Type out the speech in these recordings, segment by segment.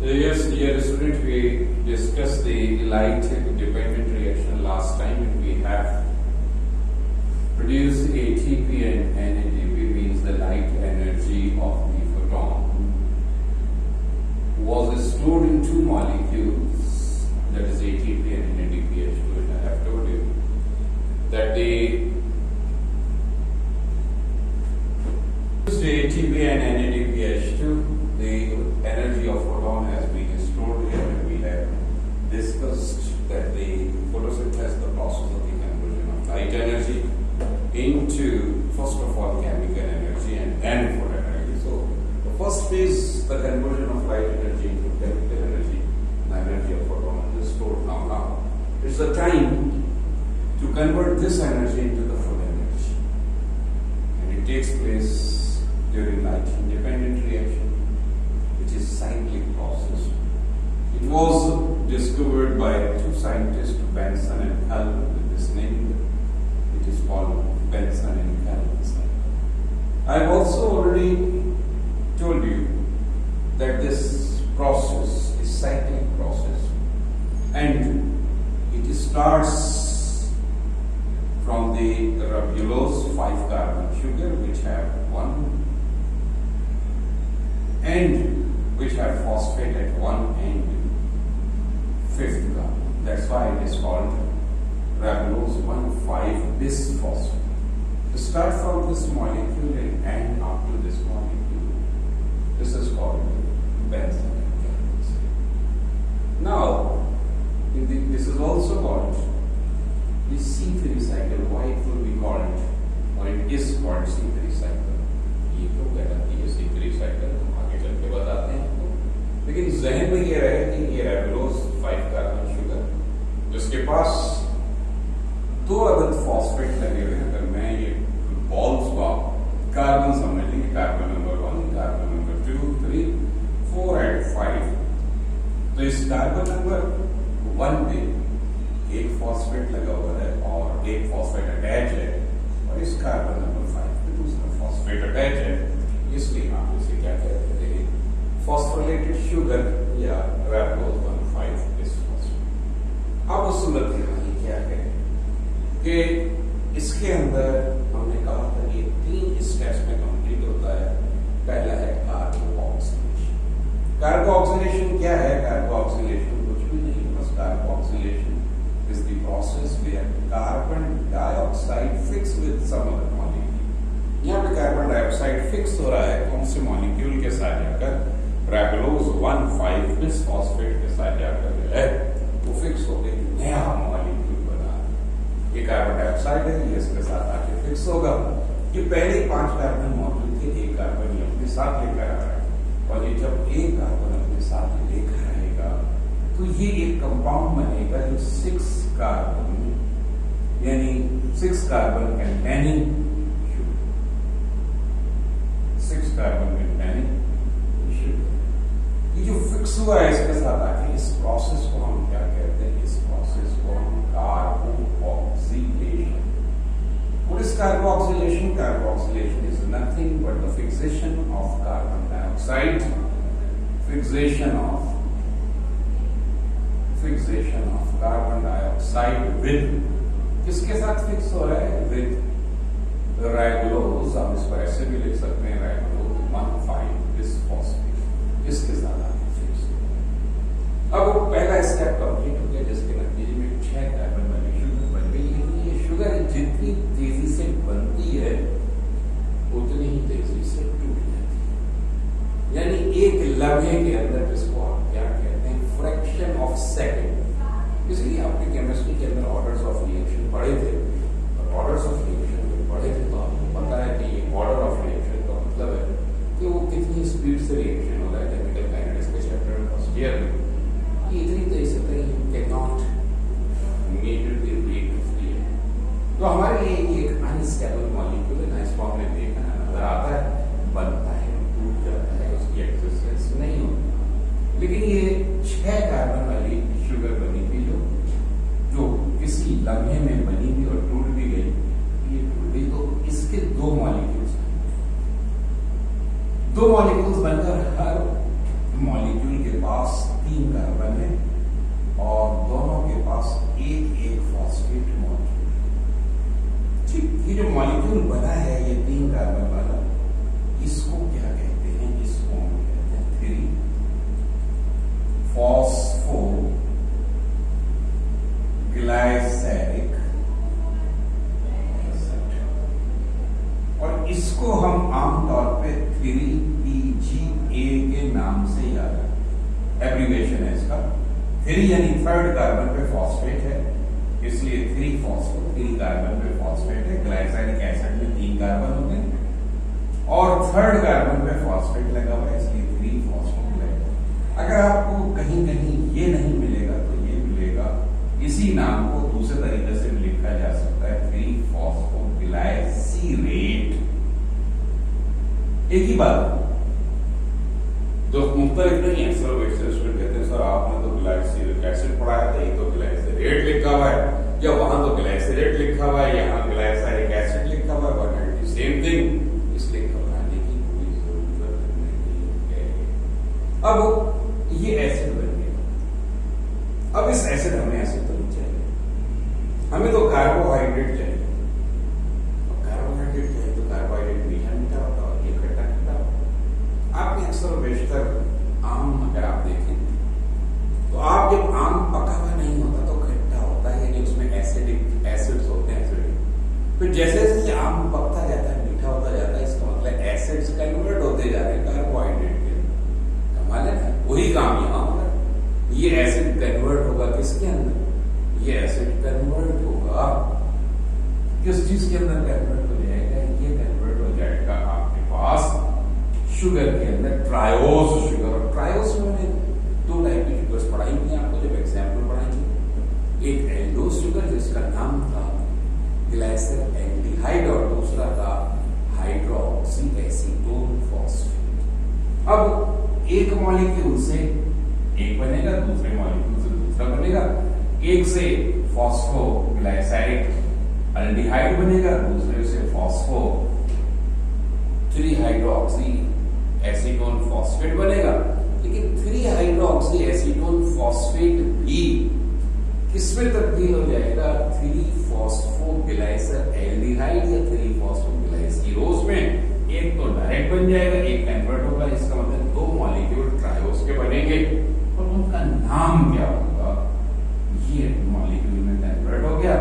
Yes, dear student, we discussed the light dependent reaction last time, and we have produced ATP and NADP, means the light energy of the photon was stored in two molecules, that is ATP and NADPH2, and I have told you that the ATP and NADPH2, the energy of photon has been stored here, and we have discussed that the photosynthesis, the process of the conversion of light energy into, first of all, chemical energy and then photon energy. So the first phase, the conversion of light energy into chemical energy, the energy of photon is stored now. It's the time to convert this energy into the full energy, and it takes place during light independent reaction, which is cyclic process. It was discovered by two scientists, Benson and Calvin, with this name. It is called Benson and Calvin cycle. I have also already told you that this process is cyclic process, and it starts from the ribulose 5-carbon sugar, which have one end, which have phosphate at one end, 5th carbon. That's why it is called ribulose 1,5-bisphosphate. To start from this molecule and end up to this molecule, this is called Benson and Calvin cycle. Now, this is also called the C3 cycle. Why it will be called, or it is called C3 cycle? ये तो कहलाती है C3 cycle, आगे चल के बताते हैं आपको। लेकिन जहन में ये रहे कि ये ribulose 5-carbon sugar, जिसके पास दो अदद फॉस्फेट लगे हुए हैं। अगर मैं ये बॉल्स का कार्बन समझ लीजिए, carbon number 1, carbon number 2, 3, 4 and 5, तो इस कार्बन नंबर 1 पे एक फॉस्फेट लगा हुआ है और एक फॉस्फेट अटैच है, और इस कार्बन नंबर 5 पे दूसरा फॉस्फेट अटैच है, इसलिए हम इसे क्या कहते हैं, फॉस्फोरेटेड शुगर या ribulose 1,5-bisphosphate। अब उस सूरत में क्या है कि इसके अंदर हमने कहा था कि 3 स्टेप्स में कंप्लीट होता है। पहला है कार्बोक्सिलेशन। कार्बोक्सिलेशन क्या है? कार्बोक्सिलेशन कुछ भी नहीं, बस carboxylation is the process where carbon dioxide fix with some other molecule। यहाँ पे कार्बन डाइऑक्साइड फिक्स हो रहा है कौन से मॉलिक्यूल के साथ जाकर? ribulose 1,5-bisphosphate के साथ जाकर जो है वो फिक्स हो गई, नया मॉलिक्यूल बना। ये कार्बन डाइऑक्साइड है, ये इसके साथ आके फिक्स होगा। ये पहले 5 कार्बन मौजूद थे, एक कार्बन ये अपने साथ लेकर आ रहा है, और ये जब एक कार्बन अपने साथ लेकर आएगा तो ये एक कंपाउंड बनेगा जो 6 कार्बन, यानी 6 carbon containing 6 carbon containing sugar. ये जो फिक्स हुआ है इसके साथ आके, इस प्रोसेस को हम क्या कहते हैं? इस प्रोसेस को हम carboxylation. What is carboxylation? Carboxylation is nothing but the fixation of carbon dioxide, fixation of carbon dioxide with, किसके साथ फिक्स हो रहा है? With ribulose, हम इसको ऐसे भी लिख सकते हैं, ribulose 1,5-bisphosphate, इसके साथ आगे फिक्स हो। अब वो पहला स्टेप कंप्लीट हो गया, जिसके नतीजे में 6 कार्बन वाली शुगर बन गई। लेकिन ये शुगर जितनी तेजी से बनती है उतनी ही तेजी से टूट जाती है, यानी एक लम्हे के अंदर, जिसको आप क्या कहते हैं? Fraction of second. इसलिए आपने केमिस्ट्री के अंदर ऑर्डर्स ऑफ रिएक्शन पढ़े थे, और ऑर्डर्स ऑफ रिएक्शन जो पढ़े थे तो आपको पता है कि ये ऑर्डर ऑफ रिएक्शन का मतलब है कि वो कितनी स्पीड से रिएक्शन हो रहा है। केमिकल काइनेटिक्स के चैप्टर फर्स्ट ईयर में इतनी तेजी से can not meet the rate of reaction. तो हमारे लिए एक अनस्टेबल मॉलिक्यूल है ना, इसको हमने देखा है, नजर आता है, बनता है, टूट जाता है, उसकी एक्सिस्टेंस नहीं होती। लेकिन ये 6 कार्बन वाली शुगर बनी थी, जो किसी लम्हे में बनी थी और टूट भी गई। ये टूट गई तो इसके 2 मॉलिक्यूल्स बनकर हर मॉलिक्यूल के पास से ही आ रहा है, एब्रीविएशन है इसका। 3 यानी थर्ड कार्बन पे फॉस्फेट है, इसलिए 3 फॉस्फो, 3 कार्बन पे फॉस्फेट है। ग्लाइसैरिक एसिड में 3 कार्बन होते हैं और थर्ड कार्बन पे फॉस्फेट लगा हुआ है, इसलिए 3 फॉस्फोग्लाइड। अगर आपको कहीं कहीं ये नहीं मिलेगा तो ये मिलेगा, इसी नाम को दूसरे तरीके से लिखा जा सकता है 3 फॉस्फोग्लाइसीरेट। एक ही बात जो मुख्तलिफ नहीं है। सर वैसे स्टूडेंट कहते हैं सर आपने तो ग्लाइसरिक एसिड पढ़ाया था, ये तो ग्लाइसरेट लिखा हुआ है, या वहां तो ग्लाइसरेट लिखा हुआ है, यहाँ ग्लाइसरिक एसिड लिखा हुआ है, बट सेम थिंग, इसलिए घबराने की कोई जरूरत नहीं है। अब ये एसिड बन गया। अब इस एसिड हमें एसिड तो नहीं चाहिए, हमें तो कार्बोहाइड्रेट चाहिए। कार्बोहाइड्रेट चाहिए तो कार्बोहाइड्रेट मीठा मीठा होता है, ये खट्टा खट्टा होता। आपने अक्सर बेशतर आम अगर आप देखें तो आप जब आम पका हुआ नहीं होता तो खट्टा होता है, यानी उसमें एसिडिक एसिड्स होते हैं एसिडिक। फिर जैसे जैसे ये आम पकता जाता है, मीठा होता जाता है, इसका मतलब एसिड्स कन्वर्ट होते जा रहे हैं कार्बोहाइड्रेट के। कमाल है ना, वही काम यहाँ होगा। ये एसिड कन्वर्ट होगा किसके अंदर? ये एसिड कन्वर्ट होगा किस चीज के अंदर कन्वर्ट हो जाएगा? ये कन्वर्ट हो जाएगा आपके पास शुगर के अंदर, ट्रायोज शुगर। और ट्रायोज में मैंने 2 टाइप की शुगर्स पढ़ाई थी आपको जब एग्जाम्पल पढ़ाई थी। एक एल्डोज शुगर जिसका नाम था ग्लाइसर एल्डिहाइड और दूसरा था हाइड्रोक्सी एसीटोन फॉस्फेट। अब एक मॉलिक्यूल से एक बनेगा, दूसरे मॉलिक्यूल से दूसरा बनेगा। एक से फॉस्फोग्लाइसरिक एल्डिहाइड बनेगा, दूसरे से फॉस्फो 3-हाइड्रोक्सी एसीटोन फॉस्फेट बनेगा। लेकिन 3-हाइड्रोक्सी एसीटोन फॉस्फेट भी किसमें तब्दील हो जाएगा? 3-फॉस्फोग्लाइसर एल्डिहाइड या 3-फॉस्फोग्लाइसरोज में। एक तो डायरेक्ट बन जाएगा, एक कन्वर्ट होगा। इसका मतलब 2 मॉलिक्यूल ट्रायोज के बनेंगे और उनका नाम क्या होगा? ये मॉलिक्यूल में कन्वर्ट हो गया,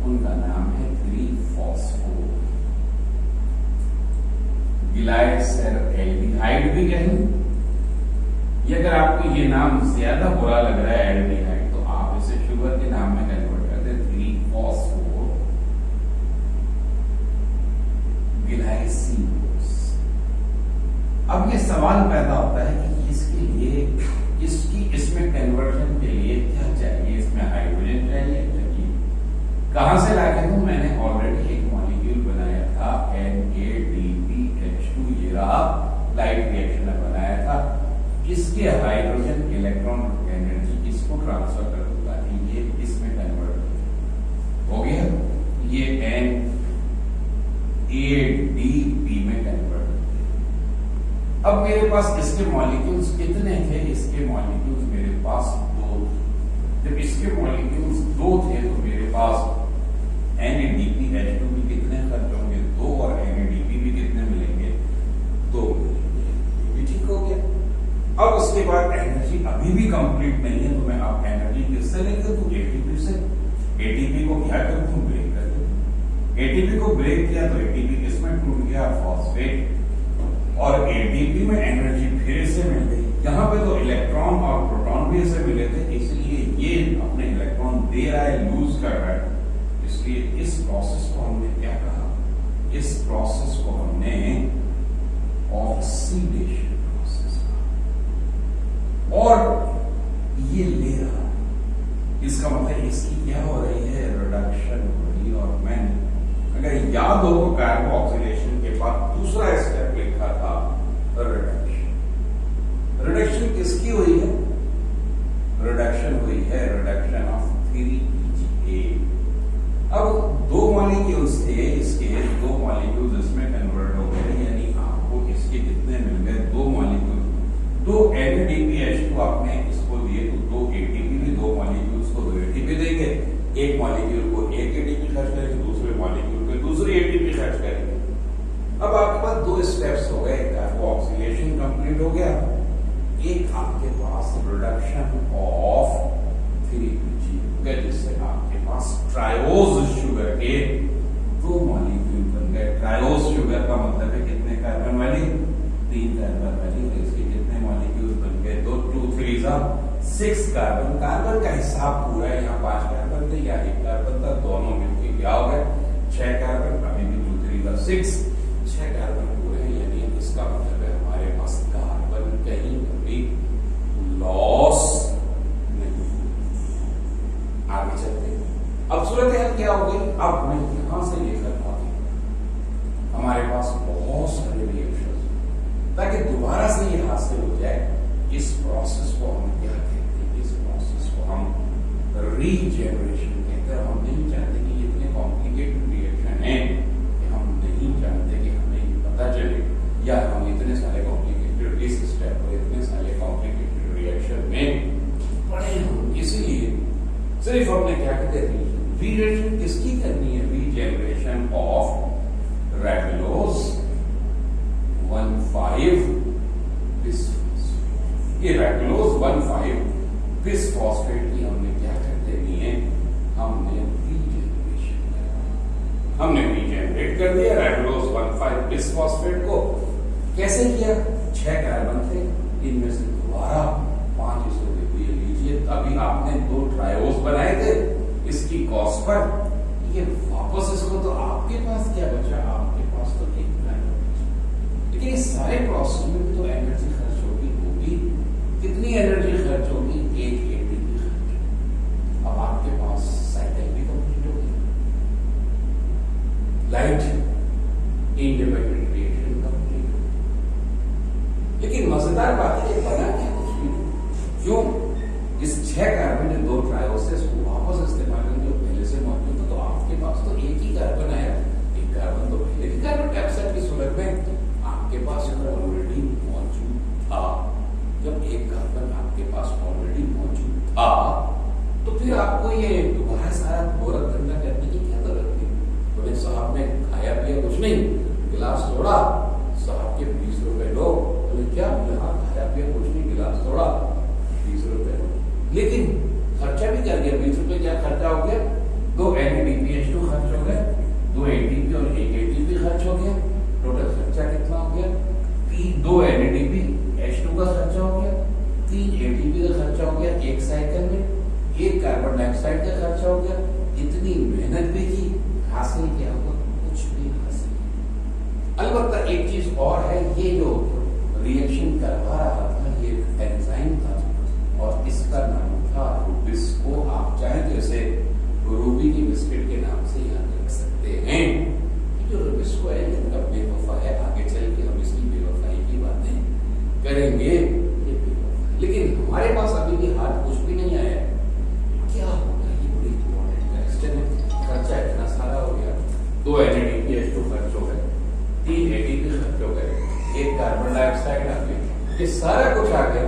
उनका नाम है 3-फॉस्फोग्लाइसर एल्डिहाइड भी कहेंगे। ये अगर आपको ये नाम ज्यादा बुरा लग रहा है एल्डिहाइड, तो आप इसे शुगर के नाम में कन्वर्ट करते हैं 3-फॉस्फोग्लाइसिनोज। अब ये सवाल पैदा होता है कि इसके लिए इसमें कन्वर्जन के लिए क्या चाहिए? इसमें हाइड्रोजन चाहिए। कहां से लाके दूं? मैंने ऑलरेडी एक मॉलिक्यूल बनाया था NADPH2, ये रहा, लाइट रिएक्शन में बनाया था। इसके हाइड्रोजन इलेक्ट्रॉन एनर्जी इसको ट्रांसफर कर दूंगा, ये इसमें कन्वर्ट हो गया। ये NADP में कन्वर्ट हो गया। अब मेरे पास इसके मॉलिक्यूल्स कितने थे? इसके मॉलिक्यूल्स मेरे पास 2 थे। जब इसके मॉलिक्यूल्स 2 थे तो मेरे पास NADPH2 भी कितने खर्च होंगे? 2, और NADP भी कितने मिलेंगे? 2 मिलेंगे। ये भी ठीक हो गया। अब उसके बाद एनर्जी अभी भी कंप्लीट नहीं है, तो मैं अब एनर्जी किससे लेकर दूं? ATP से। ATP को क्या कर दूं? ब्रेक कर दूं। ATP को ब्रेक किया तो ATP किसमें टूट गया? फॉस्फेट। और ATP में एनर्जी फिर से मिल गई। यहाँ पे तो इलेक्ट्रॉन और प्रोटॉन भी इसे मिले थे, इसलिए ये अपने इलेक्ट्रॉन दे रहा है, लूज कर रहा है। इसलिए इस प्रोसेस को हमने क्या कहा? इस प्रोसेस को हमने ऑक्सीडेशन प्रोसेस कहा। और ये ले रहा, इसका मतलब इसकी क्या हो रही है? रिडक्शन हो रही है। और मैंने अगर याद हो तो कार्बोक्सिलेशन के बाद दूसरा स्टेप लिखा था रिडक्शन। रिडक्शन किसकी हुई है? रिडक्शन हुई है रिडक्शन ऑफ 3PGA। अब 2 मॉलिक्यूल्स थे इसके, 2 मॉलिक्यूल्स इसमें कन्वर्ट हो गए, यानी आपको इसके कितने मिल गए? 2 मॉलिक्यूल। 2 NADPH2 आपने इसको दिए तो 2 ATP भी, 2 मॉलिक्यूल्स को 2 ATP देंगे। एक मॉलिक्यूल को 1 ATP खर्च करेंगे, दूसरे मॉलिक्यूल पे दूसरी ATP खर्च करेंगे। अब आपके पास 2 स्टेप्स हो गए, कार्बोक्सिलेशन कंप्लीट हो गया, एक आपके पास रिडक्शन ऑफ 3PGA, जिससे आपके पास ट्रायोज शुगर के 2 मॉलिक्यूल बन गए। ट्रायोज शुगर का मतलब है कितने कार्बन वाली? 3 कार्बन वाली। और इसके कितने मॉलिक्यूल बन threes are 6 कार्बन। कार्बन का हिसाब पूरा है, यहाँ 5 कार्बन थे या 1 कार्बन था, दोनों मिलकर क्या हो गए 6 कार्बन। अभी भी 2 3 का 6, 6 कार्बन पूरे हैं, यानी इसका मतलब है हमारे पास कार्बन कहीं कभी लॉस नहीं। आगे चलते हैं, अब सूरत हाल क्या हो गई, अब मैं यहां से लेकर आगे हमारे पास बहुत सारे रिएक्शन, ताकि दोबारा से ये हासिल हो जाए। इस प्रोसेस को हम क्या कहते हैं, इस प्रोसेस को हम रीजेनरेशन कहते हैं। हम नहीं चाहते कि ये इतने कॉम्प्लिकेटेड रिएक्शन है कि हम नहीं चाहते कि हमें ये पता चले, या हम इतने सारे कॉम्प्लिकेटेड इस स्टेप पर इतने सारे कॉम्प्लिकेटेड रिएक्शन में पड़े हम। इसीलिए सिर्फ हमने क्या कहते हैं, रीजेनरेशन किसकी करनी है, रीजेनरेशन ऑफ रेबुलोज 1,5 बिसफॉस्फेट। ये रेबुलोज 1,5 बिसफॉस्फेट की हमने क्या कर देनी है, हमने रीजेनरेशन करना, हमने रीजेनरेट कर दिया रेबुलोज 1,5 बिसफॉस्फेट को। कैसे किया, 6 कार्बन थे, इनमें से दोबारा 5 इसको ये लीजिए। अभी आपने 2 ट्रायोज बनाए थे इसकी कॉस्ट पर, ये वापस इसको तो आपके पास क्या बचा, आपके पास तो एक ट्रायो बचा। लेकिन इस सारे प्रोसेस में भी तो एनर्जी खर्च होगी। कितनी एनर्जी खर्च होगी, 1 एटीपी खर्च होगी। अब आपके पास साइकिल भी कंप्लीट हो गई, लाइट इंडिपेंडेंट रिएक्शन कंप्लीट हो गई। लेकिन मजेदार बात है, बना क्या कुछ भी नहीं। क्यों, इस 6 कार्बन जो 2 ट्रायोस थे उसको वापस इस्तेमाल करके जो पहले से मौजूद था, तो आपके पास तो एक ही कार्बन आया। एक कार्बन तो पहले ही कार्बन डाइऑक्साइड की सूरत में आपके पास ऑलरेडी मौजूद था। जब एक कार्बन आपके पास ऑलरेडी मौजूद था, तो फिर आपको ये दोबारा सारा गोरख धंधा करने की क्या जरूरत थी। बोले साहब ने खाया पिया कुछ नहीं, गिलास तोड़ा, साहब के 20 रुपए लो। बोले क्या, यहाँ खाया पिया कुछ नहीं, गिलास तोड़ा, 20 रुपए लो। लेकिन खर्चा भी कर गया, 20 रुपए क्या खर्चा हो गया, 2 NaDPH2 खर्च हो गए, 2 ATP और 1 ATP खर्च हो गया। टोटल खर्चा कितना हो गया, 2 NaDPH2 का खर्चा हो गया, 3 ATP का खर्चा हो गया एक साइकिल में, 1 कार्बन डाइऑक्साइड का खर्चा हो गया। इतनी मेहनत भी की, हासिल क्या हुआ, कुछ भी हासिल नहीं। अलबत्ता एक चीज और है, ये जो रिएक्शन करवा रहा था ये एंजाइम था और इसका नाम था रूबिस्को। आप चाहें तो इसे रूबी की बिस्किट के नाम से याद रख सकते हैं। जो रूबिस्को है इनका बेवफा है, आगे चल के हम इसकी बेवफाई की बातें करेंगे। ये बेवफा, लेकिन हमारे पास अभी भी हाथ कुछ भी नहीं आया। क्या होगा, ये बड़ी इंपॉर्टेंट क्वेश्चन है। खर्चा इतना सारा हो गया, 2 NaDPH2 खर्च हो गए, 3 ATP खर्च हो गए, 1 कार्बन डाइऑक्साइड आ गया, ये सारा कुछ आ गया।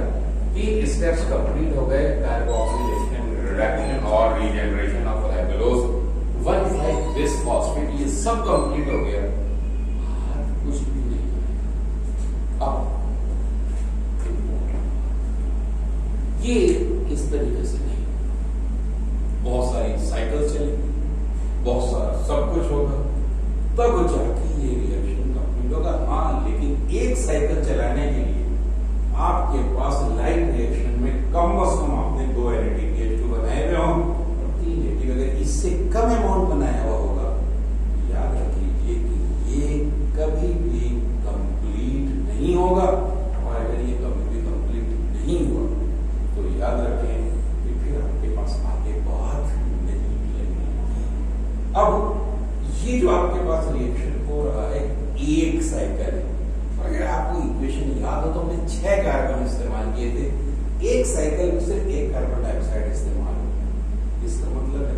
3 स्टेप्स कंप्लीट हो गए, कार्बोक्सिलेशन, रिडक्शन और रीजेनरेशन ऑफ रेबुलोज 1,5 बिसफॉस्फेट, ये सब कंप्लीट हो गया, कुछ भी नहीं। अब ये इस तरीके से नहीं, बहुत सारी साइकिल चलेगी, बहुत सारा सब कुछ होगा, तब जाके ये रिएक्शन कंप्लीट होगा। हाँ, लेकिन एक साइकिल चलाने के लिए आपके पास लाइन रिएक्शन में कम से कम आपने 2 NaDPH2 बनाए हुए हों और 3 ATP, अगर इससे कम अमाउंट बनाया हुआ होगा, याद रख लीजिए कि ये कभी भी कंप्लीट नहीं होगा। और अगर ये कभी भी कंप्लीट नहीं हुआ तो याद रखें कि फिर आपके पास आगे बात नहीं लगेगी। अब ये जो आपके पास रिएक्शन हो रहा है, एक साइकिल है। अगर आपको इक्वेशन याद हो तो हमने 6 कार्बन इस्तेमाल किए थे, एक साइकिल में सिर्फ 1 कार्बन डाइऑक्साइड इस्तेमाल हो। इसका मतलब है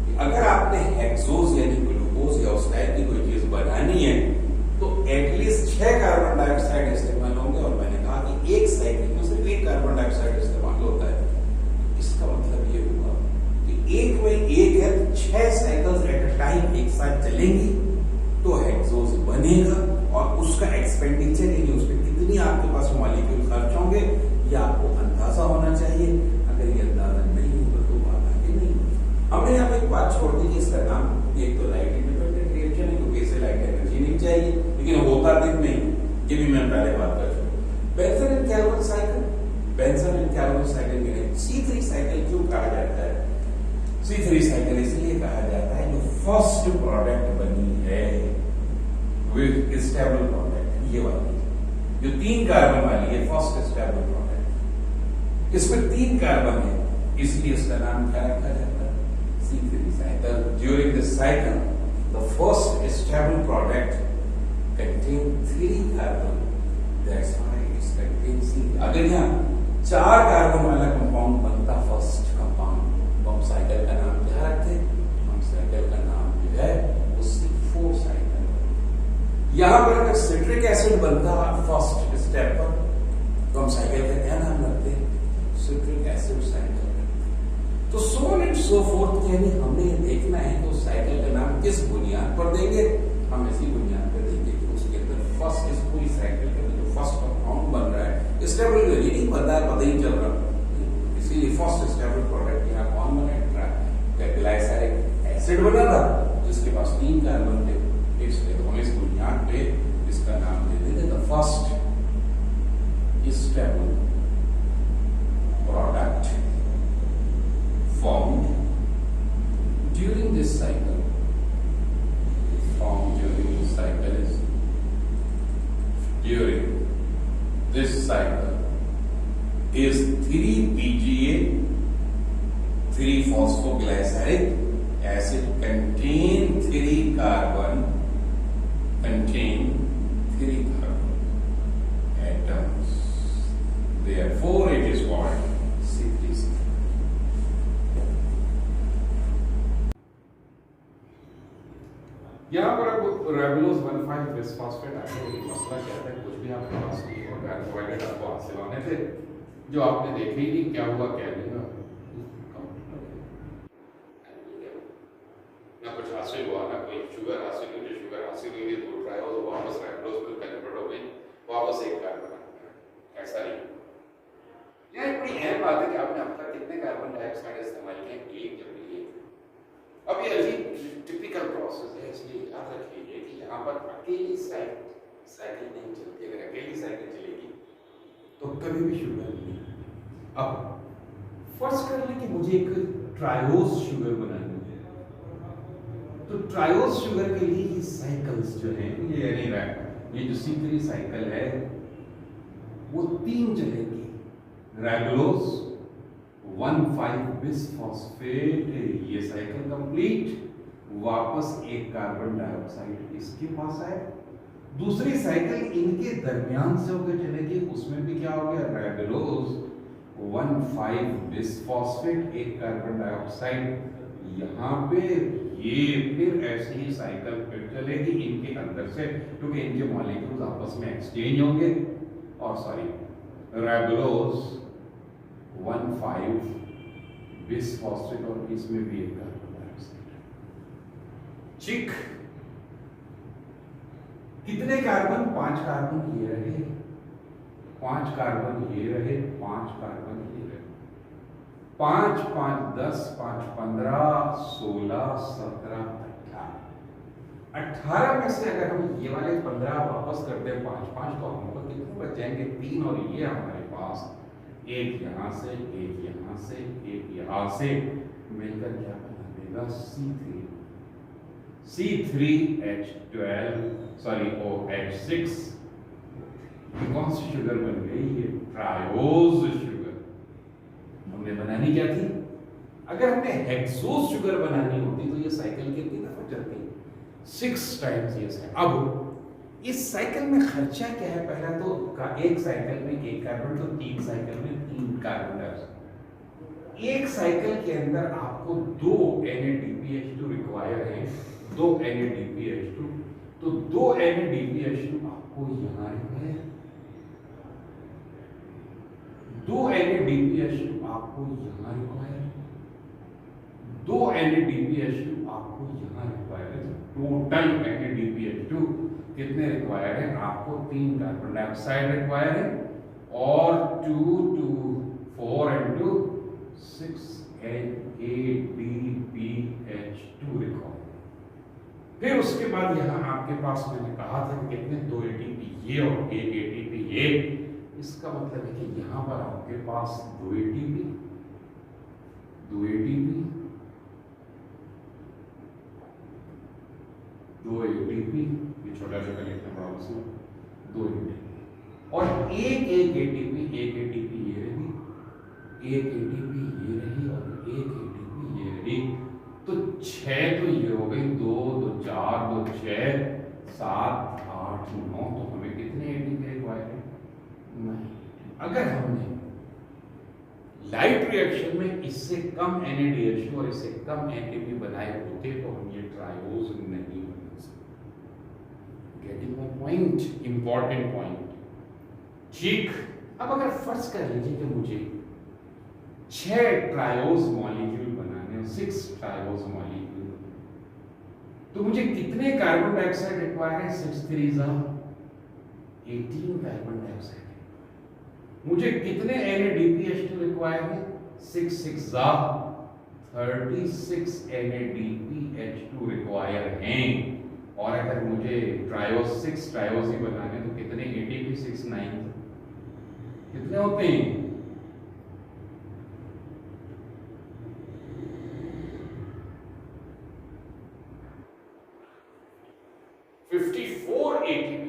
कि अगर आपने हेक्सोज यानी ग्लूकोज या उस टाइप की कोई चीज बनानी है तो एटलीस्ट 6 कार्बन डाइऑक्साइड इस्तेमाल होंगे। और मैंने कहा कि एक साइकिल में सिर्फ 1 कार्बन डाइऑक्साइड इस्तेमाल होता है। इसका मतलब ये हुआ कि एक में एक है, 6 साइकिल्स एट अ टाइम एक साथ चलेंगी तो हेक्सोज बनेगा और उसका एक्सपेंडिचर यानी उस पर कितनी आपके पास मॉलिक्यूल खर्च होंगे ये आपको अंदाजा होना चाहिए। अगर ये अंदाजा नहीं होगा तो बात आगे नहीं होगी। हमने यहाँ पे एक बात छोड़ दी कि इसका नाम एक तो लाइट इंडिपेंडेंट रिएक्शन है क्योंकि इसे लाइट एनर्जी नहीं चाहिए, लेकिन होता दिन नहीं, ये भी मैं पहले बात कर चुका। Benson and Calvin cycle Benson and Caroline cycle में C3 साइकिल क्यों कहा जाता है? C3 साइकिल इसलिए कहा जाता है जो फर्स्ट प्रोडक्ट बनी है विद स्टेबल प्रोडक्ट, ये वाली जो 3 कार्बन वाली है, फर्स्ट स्टेबल प्रोडक्ट। इसमें 3 कार्बन है, इसलिए इसका नाम क्या रखा जाता है? C3 cycle. During this cycle the first stable product contain 3 carbon, that's why it's contain C। अगर यहाँ 4 कार्बन वाला कंपाउंड बनता फर्स्ट कंपाउंड, तो हम साइकिल का नाम क्या रखते? हम साइकिल का नाम जो है वो C4 साइकिल। यहां पर अगर सिट्रिक एसिड बनता फर्स्ट स्टेप पर, तो हम साइकिल का क्या नाम रखते? Citric acid cycle. तो so on and so forth, यानी हमने ये देखना है कि उस साइकिल का नाम किस बुनियाद पर देंगे। हम ऐसी बुनियाद पर देंगे कि उसके अंदर फर्स्ट, इस पूरी साइकिल के अंदर जो फर्स्ट कंपाउंड बन रहा है स्टेबल नहीं बन रहा है, पता ही चल रहा, इसीलिए फर्स्ट स्टेबल प्रोडक्ट यहाँ कौन बना? ग्लाइसरिक एसिड बना था, जिसके पास 3 कार्बन थे। इसलिए तो हम इस बुनियाद पे इसका नाम दे देंगे the first stable product formed during this cycle. Formed during this cycle is during this cycle is 3-PGA, 3-phosphoglyceric acid contain 3 carbon atoms. Therefore, it is called C3. यहाँ पर अब रेबुलोज 1,5 बिसफॉस्फेट आगे मसला क्या था? कुछ भी आपके पास नहीं और कार्बोहाइड्रेट आपको हासिल होने थे जो आपने देखे ही नहीं, क्या हुआ क्या नहीं हुआ, ना कुछ हासिल हुआ, ना कोई शुगर हासिल हुई। जो शुगर हासिल हुई थी तो ट्राई हो, वापस रेबुलोज में कन्वर्ट हो गई, वापस एक कार्बन आ गया। ऐसा नहीं। यह एक बड़ी अहम बात है कि आपने अब तक कितने कार्बन डाइऑक्साइड इस्तेमाल किए? एक, जब अब ये अजीब टिपिकल प्रोसेस है, इसलिए याद रखिए कि यहाँ पर अकेली साइकिल नहीं चलती। अगर अकेली साइकिल चलेगी तो कभी भी शुगर नहीं। अब फर्स्ट कर ले कि मुझे एक ट्रायोज शुगर बनानी है, तो ट्रायोज शुगर के लिए ये साइकिल्स जो हैं, ये जो C3 साइकिल है वो 3 चलेगी। रेबुलोज 1,5 बिसफॉस्फेट, ये साइकिल कंप्लीट, वापस एक कार्बन डाइऑक्साइड इसके पास आए। दूसरी साइकिल इनके दरमियान से होकर चलेगी, उसमें भी क्या हो गया? रेबुलोज 1,5 बिसफॉस्फेट, एक कार्बन डाइऑक्साइड यहाँ पे, ये फिर ऐसे ही साइकिल फिर चलेगी इनके अंदर से, क्योंकि इनके मॉलिक्यूल्स आपस में एक्सचेंज होंगे। और सॉरी, रेबुलोज 1,5 बिसफॉस्फेट और इसमें भी एक कार्बन डाइऑक्साइड। चिक कितने कार्बन? 5 कार्बन ये रहे, 5 कार्बन ये रहे, 5 कार्बन ये रहे, 5 5 10, 5 15, 16, 17, 18। 18 में से अगर हम ये वाले 15 वापस करते हैं 5 5, तो हमको कितने बच जाएंगे? 3। और ये हमारे पास एक यहाँ से, एक यहाँ से, एक यहाँ से मिलकर क्या बना देगा? C3H12, sorry OH6। कौन सी शुगर बन गई? ये ट्रायोज शुगर। हमने बनानी क्या थी? अगर हमने हेक्सोज शुगर बनानी होती तो ये साइकिल कितनी दफा चलती? 6 टाइम्स ये साइकिल। अब इस साइकिल में खर्चा क्या है? पहला तो एक साइकिल में एक कार्बन, तो 3 साइकिल में 3 कार्बन। एक साइकिल के अंदर आपको 2 NADPH2 रिक्वायर है, 2 NADPH2, तो 2 NADPH2 आपको यहाँ है, 2 NADPH2 आपको यहाँ रिक्वायर है, 2 NADPH2 आपको यहाँ रिक्वायर है। टोटल NADPH2 कितने रिक्वायर है? आपको 3 कार्बन डाइऑक्साइड रिक्वायर है और 2 2 4 and 2 6 NADPH2 रिक्वायर। फिर उसके बाद यहाँ आपके पास मैंने कहा था कि कितने 2 ATP ये और 1 ATP ये, इसका मतलब है कि यहाँ पर आपके पास 2 ATP, 2 ATP, 2 ATP, ये छोटा छोटा लिखना पड़ा उसमें, 2 ATP और एक ATP ये रही, एक ATP ये रही और एक ATP ये रही, तो 6 तो ये हो गई, 2 2 4 2 6 7 8 9, तो हमें कितने ATP रिक्वायर है? नहीं। अगर हमने लाइट रिएक्शन में इससे कम NADH2 और इससे कम ATP बनाए होते तो हम ये ट्रायोज नहीं बना सकते। Getting my point? Important point. ठीक, अब अगर फर्ज कर लीजिए कि मुझे 6 ट्रायोज मॉलिक्यूल बनाने हैं, 6 ट्रायोज मॉलिक्यूल, तो मुझे कितने कार्बन डाइऑक्साइड रिक्वायर है? 6 3 18 कार्बन डाइऑक्साइड। मुझे कितने NADPH2 रिक्वायर है? 6 6 36 NADPH2 रिक्वायर हैं। और अगर मुझे ट्रायोज 6 ट्रायोज ही बनाने तो कितने ATP? 6 9 कितने होते हैं? 54 ATP।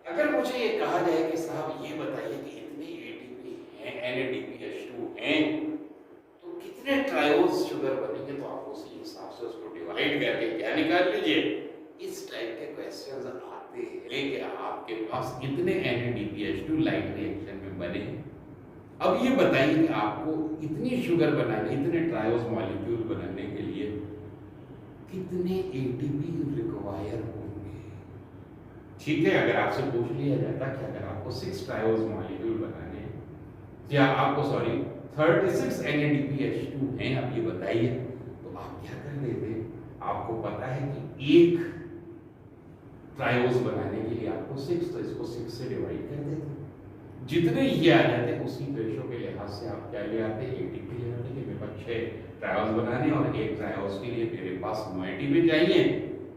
अगर मुझे ये कहा जाए कि साहब ये बताइए कि इतने ATP हैं, NADPH2 हैं, तो कितने ट्रायोज शुगर बनेंगे, तो आप उसी हिसाब से उसको डिवाइड करके क्या निकाल लीजिए। इस टाइप के क्वेश्चंस आते हैं कि आपके पास इतने NADPH2 लाइट रिएक्शन में बने। अब ये बताइए कि आपको इतनी शुगर बनाने, इतने ट्रायोज मॉलिक्यूल बनाने के लिए कितने ATP रिक्वायर होंगे। ठीक है, अगर आपसे पूछ लिया जाता कि अगर आपको 6 ट्रायोज मॉलिक्यूल बनाने हैं, या आपको 36 NADPH2 हैं, आप ये बताइए, तो आप क्या कर देते? आपको पता है कि एक ट्रायोज बनाने के लिए आपको 6, तो इसको 6 से डिवाइड कर देते। जितने ये आ जाते उसी रेशो के लिहाज से आप क्या ले आते? ATP ले आते कि मेरे पास 6 ट्रायोज बनाने और एक ट्रायोज के लिए मेरे पास 9 ATP चाहिए,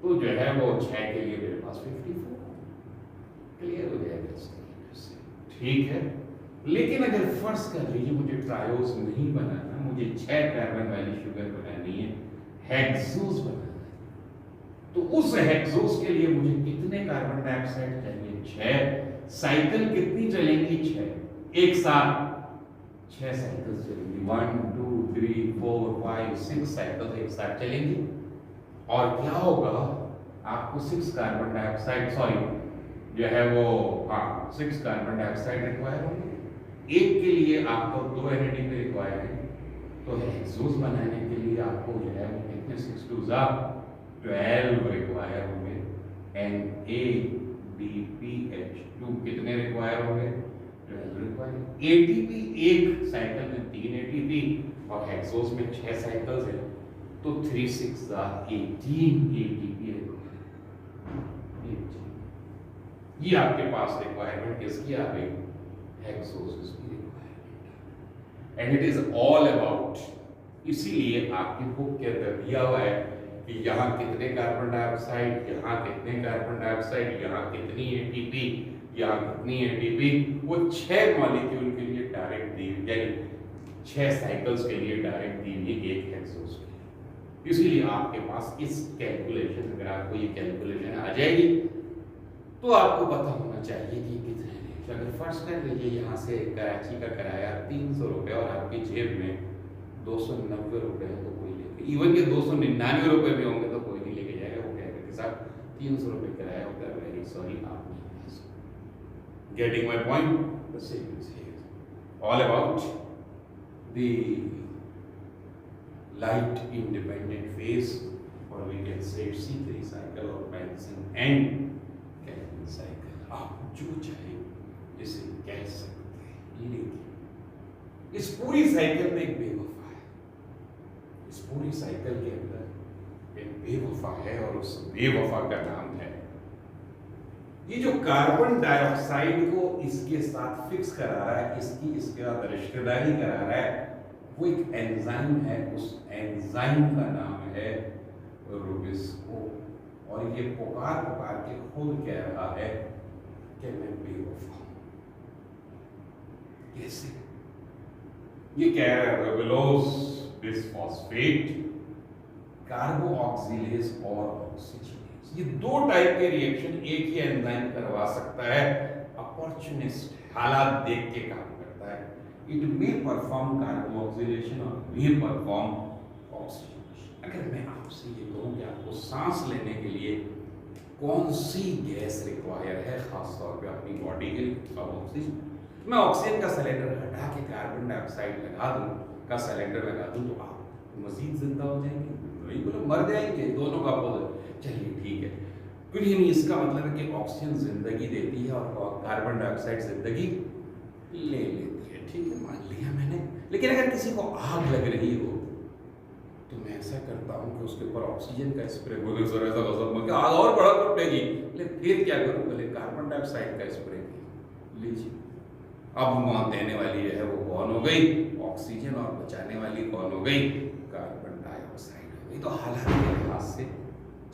तो जो है वो 6 के लिए मेरे पास 54। क्लियर हो जाएगा इससे? ठीक है। लेकिन अगर फर्ज कर लीजिए मुझे ट्रायोज नहीं बनाना, मुझे 6 कार्बन वाली शुगर बनानी है, हेक्सोस बनाना है, तो उस हेक्सोस के लिए मुझे कितने कार्बन डाइऑक्साइड चाहिए? 6। साइकिल कितनी चलेंगी? 6 एक साथ 6 साइकिल्स चलेंगी, 1 2 3 4 5 6 साइकिल्स एक साथ चलेंगी। और क्या होगा? आपको 6 कार्बन डाइऑक्साइड जो है वो 6 कार्बन डाइऑक्साइड रिक्वायर होंगे। एक के लिए आपको 2 NADP रिक्वायर है, तो हेक्सोस बनाने के लिए आपको जो है वो कितने 6 2 12 रिक्वायर होंगे। NADPH2 कितने रिक्वायर होंगे? 12 रिक्वायर। ATP एक साइकिल में 3 ATP और हेक्सोस में 6 साइकिल्स है, तो 3 6 18 ATP है। ये आपके पास रिक्वायरमेंट किसकी आ गई? हेक्सोस की requirement. And it is all about, इसीलिए आपकी बुक के अंदर दिया हुआ है कि यहाँ कितने कार्बन डाइऑक्साइड, यहाँ कितने कार्बन डाइऑक्साइड, यहाँ कितनी ATP, यहाँ कितनी ATP, वो 6 मॉलिक्यूल के लिए डायरेक्ट दी, यानी 6 साइकिल्स के लिए डायरेक्ट दी हुई एक हेक्सोस की। इसीलिए आपके पास इस कैलकुलेशन, अगर आपको ये कैलकुलेशन आ जाएगी तो आपको पता होना चाहिए कि कितने हैं। अगर फर्स्ट कर लीजिए यहाँ से कराची का किराया 300 रुपये और आपकी जेब में 290 रुपये है, तो कोई लेके, इवन के 299 रुपये भी होंगे तो कोई नहीं लेके जाएगा। वो कहेगा कि साहब 300 रुपये किराया होता है, वेरी सॉरी आप नहीं ले सकते। Getting my point? The same is here, all about the light independent phase, और we can say C3 cycle और बेंजीन एंड साइकिल, आप जो चाहे इसे कह सकते हैं। लेकिन इस पूरी साइकिल में एक बेवफा है, इस पूरी साइकिल के अंदर एक बेवफा है और उस बेवफा का नाम है, ये जो कार्बन डाइऑक्साइड को इसके साथ फिक्स करा रहा है, इसके साथ रिश्तेदारी करा रहा है, वो एक एंजाइम है। उस एंजाइम का नाम है रुबिस्को। और ये पुकार पुकार के खुद कह रहा है कि मैं बेवफा हूं। कैसे? ये कह रहा है रेबुलोज बिसफॉस्फेट कार्बोऑक्सिलेज और ऑक्सीजनेज, ये दो टाइप के रिएक्शन एक ही एंजाइम करवा सकता है। अपॉर्चुनिस्ट, हालात देख के काम करता है। इट मे परफॉर्म कार्बोऑक्सिलेशन और मे परफॉर्म ऑक्सीजनेशन। अगर मैं आपसे ये कहूं कि आपको सांस लेने के लिए कौन सी गैस रिक्वायर है खासतौर पे अपनी बॉडी के लिए, ऑक्सीजन, मैं ऑक्सीजन का सिलेंडर हटा के कार्बन डाइऑक्साइड लगा दूं, का सिलेंडर लगा दूं, तो आप मजीद जिंदा हो जाएंगे? नहीं, बोले मर जाएंगे, दोनों का अपोजिट। चलिए ठीक है, कुछ नहीं, इसका मतलब है कि ऑक्सीजन जिंदगी देती है और कार्बन डाइऑक्साइड जिंदगी ले लेती है। ठीक है, मान लिया मैंने। लेकिन अगर किसी को आग लग रही हो तो मैं ऐसा करता हूँ कि उसके ऊपर ऑक्सीजन का स्प्रे, बोले सर ऐसा कसम कि आग और बड़ा फटेगी, लेकिन फिर क्या करूँ? बोले कार्बन डाइऑक्साइड का स्प्रे किया, लीजिए। अब वहाँ देने वाली जो है वो कौन हो गई? ऑक्सीजन, और बचाने वाली कौन हो गई? कार्बन डाइऑक्साइड हो गई। तो हालात के लिहाज से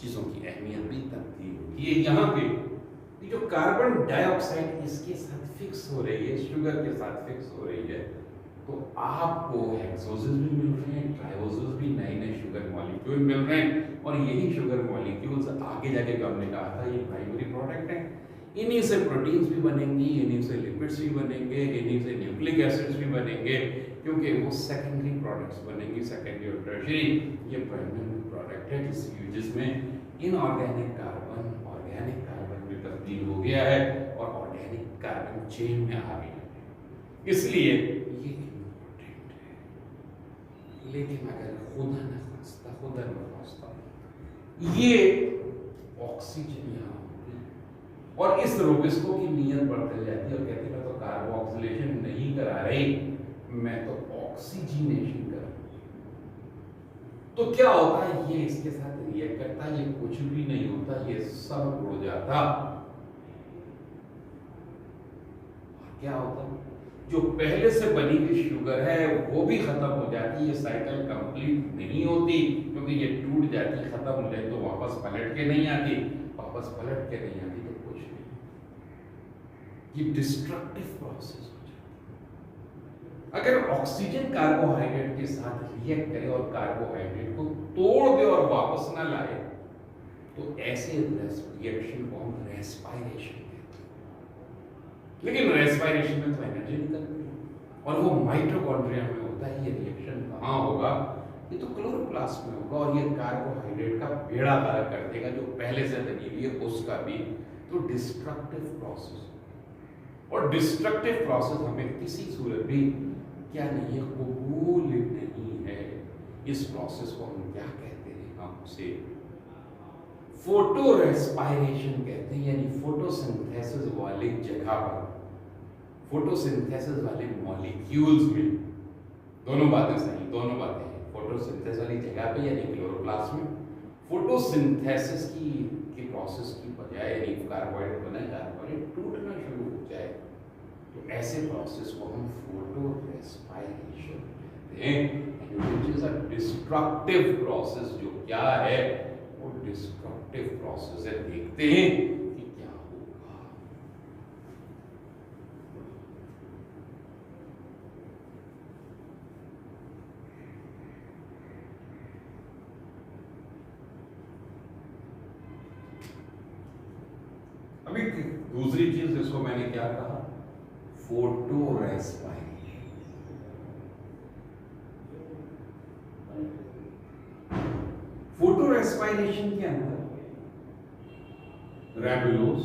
चीज़ों की अहमियत भी तब्दील होती है। यहाँ पे जो कार्बन डाइऑक्साइड इसके साथ फिक्स हो रही है, शुगर के साथ फिक्स हो रही है, तो आपको हेक्सोसेस भी मिल रहे हैं, ट्रायोसेस भी, नए नए शुगर मॉलिक्यूल मिल रहे हैं। और यही शुगर मॉलिक्यूल्स आगे जाके जो हमने कहा था ये प्राइमरी प्रोडक्ट है। इन्हीं से प्रोटीन्स भी बनेंगी, इन्हीं से लिपिड्स भी बनेंगे, इन्हीं से न्यूक्लिक एसिड्स भी बनेंगे, क्योंकि वो सेकेंडरी प्रोडक्ट्स बनेंगी, सेकेंडरी और टर्शियरी। ये प्राइमरी प्रोडक्ट है जिसमें इनऑर्गेनिक कार्बन ऑर्गेनिक कार्बन में तब्दील हो गया है और ऑर्गेनिक कार्बन चेन में आ गया है। इसलिए ये इम्पोर्टेंट है। लेकिन अगर खुदा न खास्ता ये ऑक्सीजन यहाँ और इस रोबिस्को की नीयत बढ़ती जाती है और कहती है मैं तो कार्बोऑक्सिलेशन नहीं करा रही, मैं तो ऑक्सीजनेशन कर रही। तो क्या होता है? ये इसके साथ रिएक्ट करता है, ये कुछ भी नहीं होता, ये सब उड़ जाता। और क्या होता? जो पहले से बनी हुई शुगर है वो भी खत्म हो जाती है। ये साइकिल कंप्लीट नहीं होती, क्योंकि ये टूट जाती, खत्म हो जाती तो वापस पलट के नहीं आती, वापस पलट के नहीं आती तो कुछ नहीं। ये डिस्ट्रक्टिव प्रोसेस हो जाता है। अगर ऑक्सीजन कार्बोहाइड्रेट के साथ रिएक्ट करे और कार्बोहाइड्रेट को तोड़ दे और वापस ना लाए, तो ऐसे रिएक्शन को हम रेस्पायरेशन कहते हैं। लेकिन रेस्पायरेशन में तो एनर्जी निकलती है और वो माइटोकॉन्ड्रिया में होता है। ये रिएक्शन कहाँ होगा? ये तो क्लोरोप्लास्ट में होगा और ये कार्बोहाइड्रेट का बेड़ा पार कर देगा जो पहले से बनी हुई है उसका भी। तो डिस्ट्रक्टिव प्रोसेस, और डिस्ट्रक्टिव प्रोसेस हमें किसी सूरत भी क्या नहीं है, कबूल नहीं है। इस प्रोसेस को हम क्या कहते हैं? हम उसे फोटो रेस्पायरेशन कहते हैं, यानी फोटोसिंथेसिस वाली जगह पर, फोटोसिंथेसिस वाले मॉलिक्यूल्स में, दोनों बातें सही, दोनों बातें हैं। फोटोसिंथेसिस वाली जगह पे यानी क्लोरोप्लास्ट में फोटोसिंथेसिस की प्रोसेस की बजाय, यानी कार्बोहाइड्रेट बना, कार्बोहाइड्रेट टूटना शुरू हो जाए, तो ऐसे प्रोसेस को हम फोटो रेस्पायरेशन कहते हैं। Which is a destructive process. जो क्या है? वो डिस्ट्रक्टिव प्रोसेस है। देखते हैं कि क्या होगा। अभी दूसरी चीज जिसको मैंने क्या कहा? Photo respiration. फोटो रेस्पायरेशन के अंदर रेबुलोज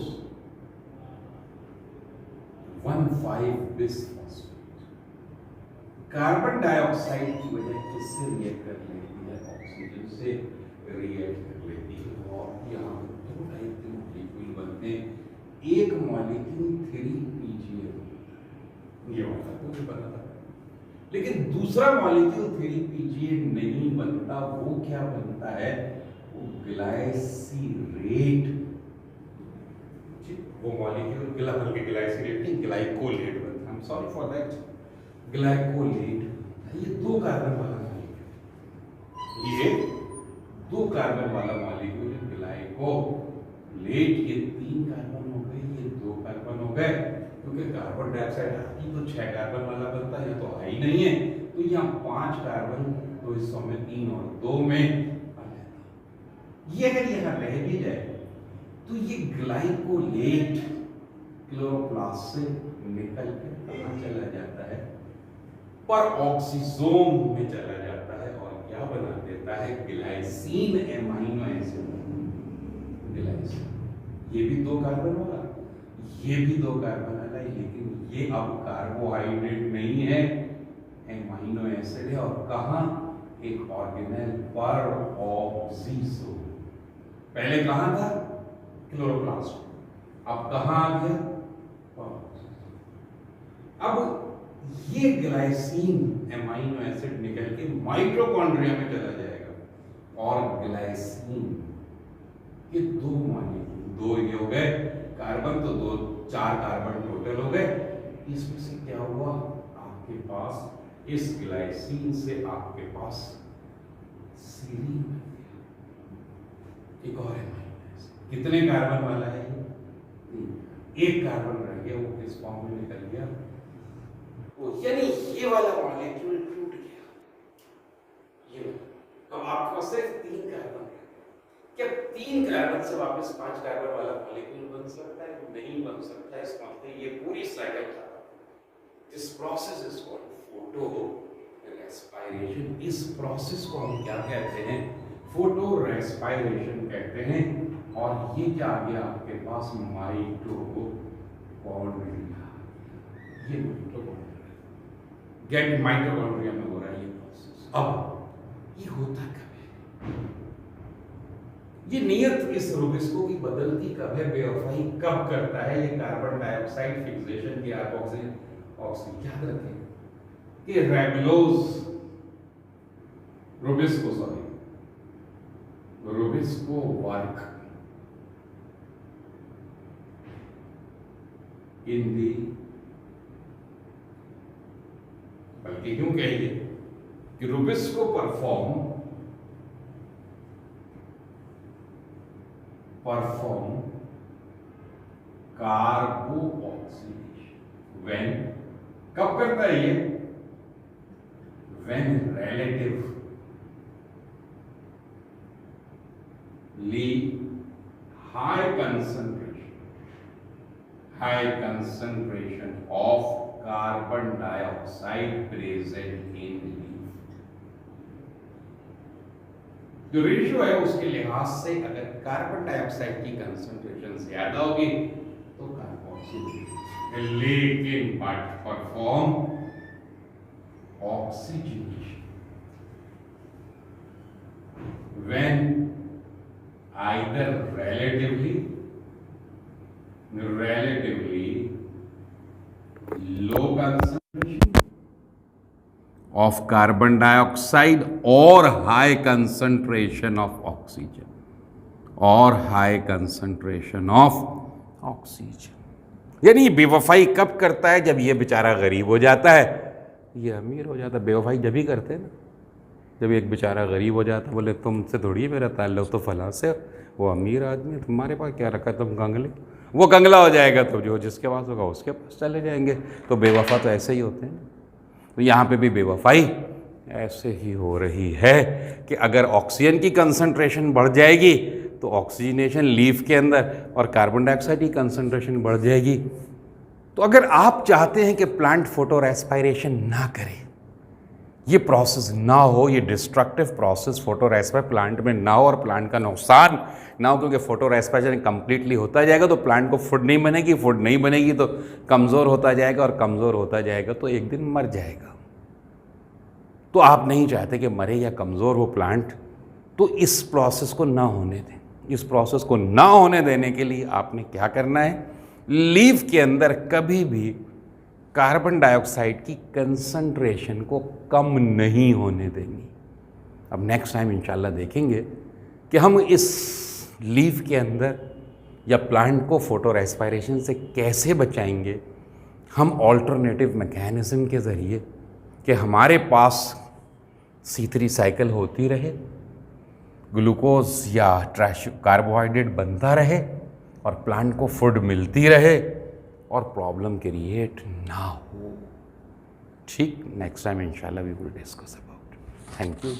1,5-बिसफॉस्फेट कार्बन डाइऑक्साइड की वजह किससे रिएक्ट कर लेती है? ऑक्सीजन से रिएक्ट कर लेती है और यहाँ दो टाइप के मॉलिक्यूल बनते हैं। एक मॉलिक्यूल 3PGN, ये वाला तो बना था, लेकिन दूसरा मॉलिक्यूल 3PGN नहीं बनता। वो क्या बनता है? वो ग्लाइसीरेट। वो मॉलिक्यूल ग्लाइसीरेट नहीं, ग्लाइकोलेट बनता है। I am sorry for that, glycolate. ये दो कार्बन वाला मॉलिक्यूल, ये दो कार्बन वाला मॉलिक्यूल ग्लाइकोलेट। ये 3 कार्बन हो गए, ये 2 कार्बन हो गए, क्योंकि कार्बन डाइऑक्साइड हाई तो 6 कार्बन वाला बनता है, या तो हाई नहीं है, तो यहाँ 5 कार्बन, तो हिस्सों में 3 और 2 में आ जाता है। ये अगर यहाँ रह भी जाए तो ये ग्लाइकोलेट क्लोरोप्लास्ट से निकल के कहाँ चला जाता है, पर ऑक्सीजोम में चला जाता है, और क्या बना देता है, ग्लाइसिन एमाइनो एसिड। ग्लाइसिन ये भी 2 कार्बन वाला, ये भी 2 कार्बन वाला है, लेकिन ये अब कार्बोहाइड्रेट नहीं है, एमाइनो एसिड है, और कहाँ, एक ऑर्गेनेल पर ऑक्सीजोम। पहले कहाँ था, क्लोरोप्लास्ट, अब कहाँ आ गया, अब ये ग्लाइसिन एमाइनो एसिड निकल के माइटोकॉन्ड्रिया में चला जाएगा, और ग्लाइसिन ये 2 मॉलिक्यूल, 2 ये हो गए कार्बन, तो 2 4 कार्बन टोटल हो गए। इसमें से क्या हुआ, आपके पास इस ग्लाइसिन से आपके पास सीरीन बन गया, एक और एमाइनो एसिड। कितने कार्बन वाला है ये, 1 कार्बन रह गया, वो किस फॉर्म में निकल गया, यानी ये वाला मॉलिक्यूल टूट गया। ये तो आपके पास सिर्फ 3 कार्बन है। क्या 3 कार्बन से वापस 5 कार्बन वाला मॉलिक्यूल बन सकता है? नहीं बन सकता है। इसका मतलब ये पूरी साइकिल खत्म। This process is called photo respiration. इस प्रोसेस को हम क्या कहते हैं, फोटो रेस्पिरेशन कहते हैं। और ये क्या आ गया आपके पास, माइटोकॉन्ड्रिया। ये माइटोकॉन्ड्रिया, गेट माइटोकॉन्ड्रिया में हो रहा है ये प्रोसेस। अब ये होता कब है, ये नियत इस रूबिस्को की बदलती कब है, बेवफाई कब करता है, ये कार्बन डाइऑक्साइड फिक्सेशन की आप ऑक्सीजन याद रखें कि रूबिस्को वर्क इन दी, बल्कि यूं कहिए कि रूबिस्को परफॉर्म कार्बो ऑक्सीडेशन व्हेन, कब करता है ये, when relatively high concentration of carbon dioxide present in leaf। जो रेशियो है उसके लिहाज से अगर कार्बन डाइऑक्साइड की कंसंट्रेशन ज्यादा होगी तो कार्बोक्सिलेशन, लेकिन but perform oxygenation when either relatively low concentration of carbon dioxide or high concentration of oxygen यानी ये बेवफाई कब करता है, जब ये बेचारा गरीब हो जाता है, ये अमीर हो जाता है। बेवफाई जब ही करते हैं ना, जब एक बेचारा गरीब हो जाता है, बोले तुमसे थोड़ी मेरा ताल्लुक, तो फलां से, वो अमीर आदमी है, तुम्हारे पास क्या रखा है, तुम गंगले, वो गंगला हो जाएगा तो जो जिसके पास होगा उसके पास चले जाएंगे। तो बेवफा तो ऐसे ही होते हैं। तो यहाँ पे भी बेवफाई ऐसे ही हो रही है कि अगर ऑक्सीजन की कंसंट्रेशन बढ़ जाएगी तो ऑक्सीजनेशन लीफ के अंदर, और कार्बन डाइऑक्साइड की कंसंट्रेशन बढ़ जाएगी। तो अगर आप चाहते हैं कि प्लांट फोटो रेस्पिरेशन ना करे, ये प्रोसेस ना हो, ये destructive process photo respiration plant में ना हो और प्लांट का नुकसान ना हो, क्योंकि फोटो रेस्पिरेशन कंप्लीटली होता जाएगा तो प्लांट को फूड नहीं बनेगी, फूड नहीं बनेगी तो कमज़ोर होता जाएगा, और कमज़ोर होता जाएगा तो एक दिन मर जाएगा। तो आप नहीं चाहते कि मरे या कमज़ोर हो प्लांट, तो इस प्रोसेस को ना होने दें। इस प्रोसेस को ना होने देने के लिए आपने क्या करना है, लीफ के अंदर कभी भी कार्बन डाइऑक्साइड की कंसंट्रेशन को कम नहीं होने देनी। अब नेक्स्ट टाइम इंशाल्लाह देखेंगे कि हम इस लीफ के अंदर या प्लांट को फोटो रेस्पिरेशन से कैसे बचाएंगे, हम ऑल्टरनेटिव मैकेनिज्म के ज़रिए, कि हमारे पास C3 साइकिल होती रहे, ग्लूकोज या कार्बोहाइड्रेट बनता रहे और प्लांट को फूड मिलती रहे, और प्रॉब्लम क्रिएट ना हो। ठीक, नेक्स्ट टाइम इंशाल्लाह we will discuss about. Thank you.